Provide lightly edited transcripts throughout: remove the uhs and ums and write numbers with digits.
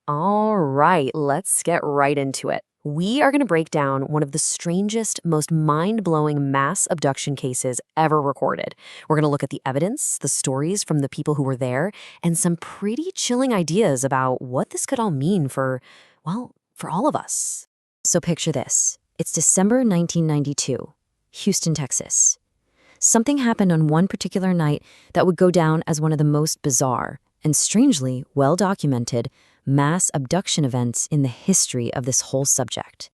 All right, let's get right into it. We are going to break down one of the strangest, most mind blowing mass abduction cases ever recorded. We're going to look at the evidence, the stories from the people who were there, and some pretty chilling ideas about what this could all mean for all of us. So picture this. It's December 1992, Houston, Texas. Something happened on one particular night that would go down as one of the most bizarre and strangely well-documented mass abduction events in the history of this whole subject.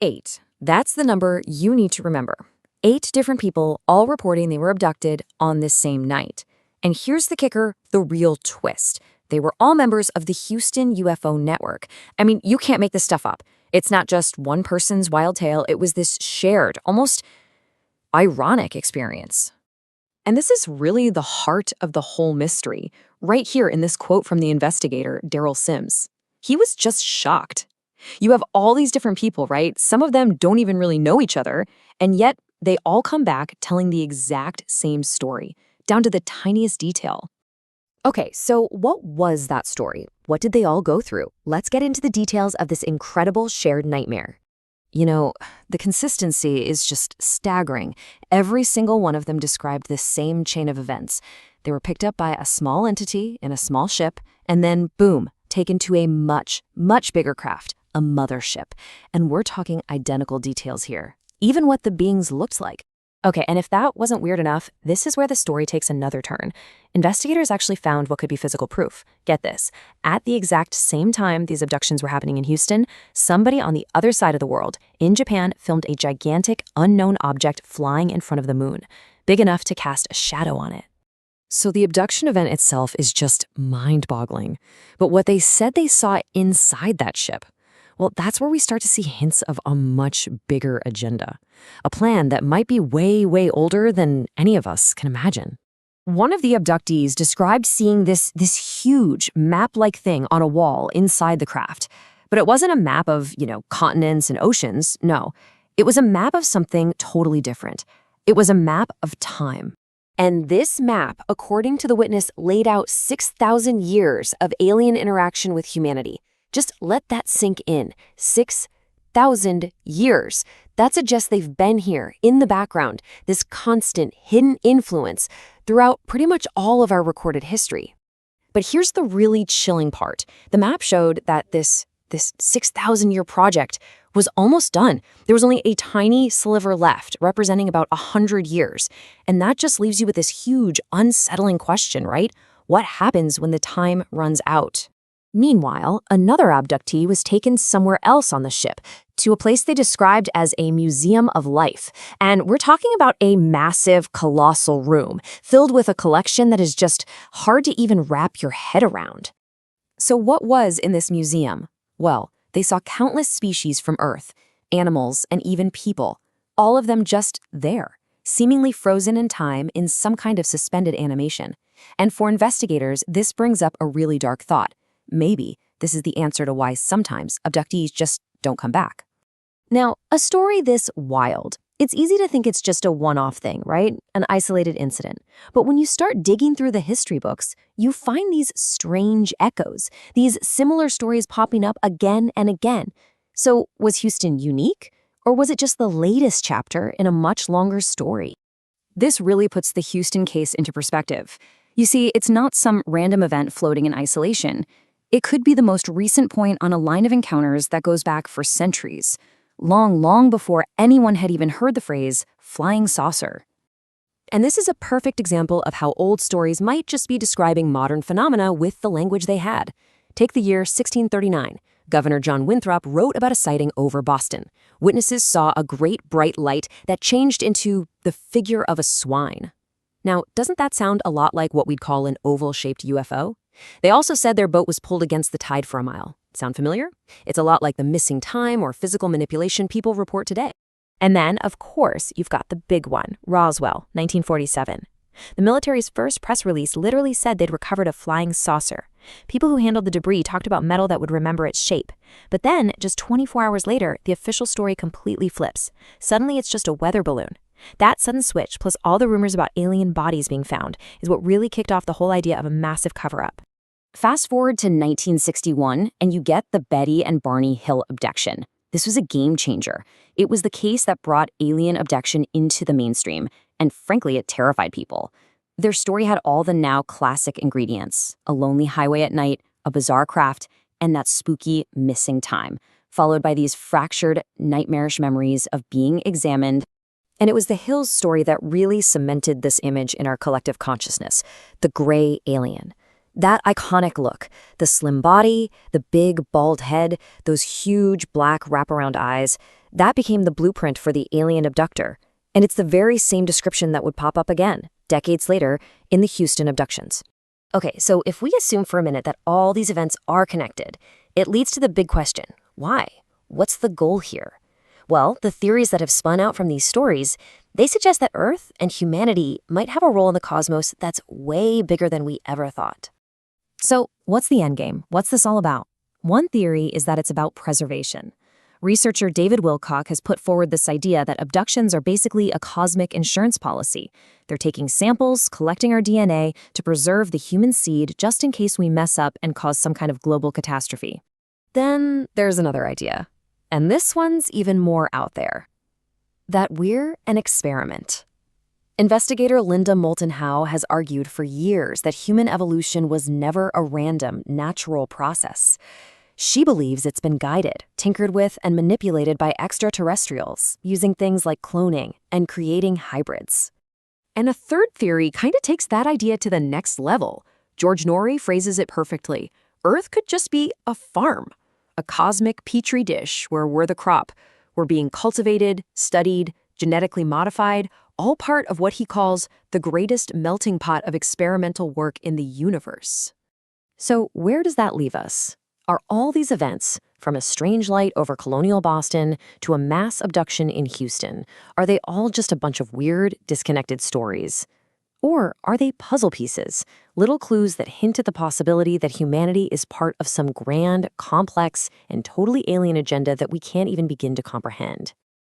8. That's the number you need to remember. 8 different people all reporting they were abducted on this same night. And here's the kicker, the real twist. They were all members of the Houston UFO Network. I mean, you can't make this stuff up. It's not just one person's wild tale. It was this shared, almost ironic experience. And this is really the heart of the whole mystery, right here in this quote from the investigator, Daryl Sims. He was just shocked. You have all these different people, right? Some of them don't even really know each other, and yet they all come back telling the exact same story, down to the tiniest detail. Okay, so what was that story? What did they all go through? Let's get into the details of this incredible shared nightmare. You know, the consistency is just staggering. Every single one of them described this same chain of events. They were picked up by a small entity in a small ship, and then, boom, taken to a much, much bigger craft, a mothership. And we're talking identical details here, even what the beings looked like. Okay, and if that wasn't weird enough, this is where the story takes another turn. Investigators actually found what could be physical proof. Get this. At the exact same time these abductions were happening in Houston, somebody on the other side of the world, in Japan, filmed a gigantic, unknown object flying in front of the moon, big enough to cast a shadow on it. So the abduction event itself is just mind-boggling. But what they said they saw inside that ship, well, that's where we start to see hints of a much bigger agenda. A plan that might be way, way older than any of us can imagine. One of the abductees described seeing this huge map-like thing on a wall inside the craft. But it wasn't a map of, continents and oceans. No, it was a map of something totally different. It was a map of time. And this map, according to the witness, laid out 6,000 years of alien interaction with humanity. Just let that sink in. 6,000 years. That suggests they've been here, in the background, this constant, hidden influence throughout pretty much all of our recorded history. But here's the really chilling part. The map showed that this 6,000-year project was almost done. There was only a tiny sliver left, representing about 100 years. And that just leaves you with this huge, unsettling question, right? What happens when the time runs out? Meanwhile, another abductee was taken somewhere else on the ship, to a place they described as a museum of life. And we're talking about a massive, colossal room, filled with a collection that is just hard to even wrap your head around. So what was in this museum? Well, they saw countless species from Earth, animals, and even people, all of them just there, seemingly frozen in time in some kind of suspended animation. And for investigators, this brings up a really dark thought. Maybe this is the answer to why sometimes abductees just don't come back. Now, a story this wild, it's easy to think it's just a one-off thing, right? An isolated incident. But when you start digging through the history books, you find these strange echoes, these similar stories popping up again and again. So was Houston unique? Or was it just the latest chapter in a much longer story? This really puts the Houston case into perspective. You see, it's not some random event floating in isolation. It could be the most recent point on a line of encounters that goes back for centuries, long, long before anyone had even heard the phrase flying saucer. And this is a perfect example of how old stories might just be describing modern phenomena with the language they had. Take the year 1639. Governor John Winthrop wrote about a sighting over Boston. Witnesses saw a great bright light that changed into the figure of a swine. Now, doesn't that sound a lot like what we'd call an oval-shaped UFO? They also said their boat was pulled against the tide for a mile. Sound familiar? It's a lot like the missing time or physical manipulation people report today. And then, of course, you've got the big one, Roswell, 1947. The military's first press release literally said they'd recovered a flying saucer. People who handled the debris talked about metal that would remember its shape. But then, just 24 hours later, the official story completely flips. Suddenly, it's just a weather balloon. That sudden switch, plus all the rumors about alien bodies being found, is what really kicked off the whole idea of a massive cover-up. Fast forward to 1961, and you get the Betty and Barney Hill abduction. This was a game changer. It was the case that brought alien abduction into the mainstream, and frankly, it terrified people. Their story had all the now classic ingredients: a lonely highway at night, a bizarre craft, and that spooky missing time, followed by these fractured, nightmarish memories of being examined. And it was the Hills story that really cemented this image in our collective consciousness, the gray alien. That iconic look, the slim body, the big bald head, those huge black wraparound eyes, that became the blueprint for the alien abductor. And it's the very same description that would pop up again, decades later, in the Houston abductions. Okay, so if we assume for a minute that all these events are connected, it leads to the big question: why? What's the goal here? Well, the theories that have spun out from these stories, they suggest that Earth and humanity might have a role in the cosmos that's way bigger than we ever thought. So, what's the endgame? What's this all about? One theory is that it's about preservation. Researcher David Wilcock has put forward this idea that abductions are basically a cosmic insurance policy. They're taking samples, collecting our DNA to preserve the human seed just in case we mess up and cause some kind of global catastrophe. Then there's another idea, and this one's even more out there: that we're an experiment. Investigator Linda Moulton Howe has argued for years that human evolution was never a random, natural process. She believes it's been guided, tinkered with, and manipulated by extraterrestrials, using things like cloning and creating hybrids. And a third theory kind of takes that idea to the next level. George Norrie phrases it perfectly: Earth could just be a farm, a cosmic petri dish where we're the crop. We're being cultivated, studied, genetically modified, all part of what he calls the greatest melting pot of experimental work in the universe. So where does that leave us? Are all these events, from a strange light over colonial Boston to a mass abduction in Houston, are they all just a bunch of weird, disconnected stories? Or are they puzzle pieces, little clues that hint at the possibility that humanity is part of some grand, complex, and totally alien agenda that we can't even begin to comprehend?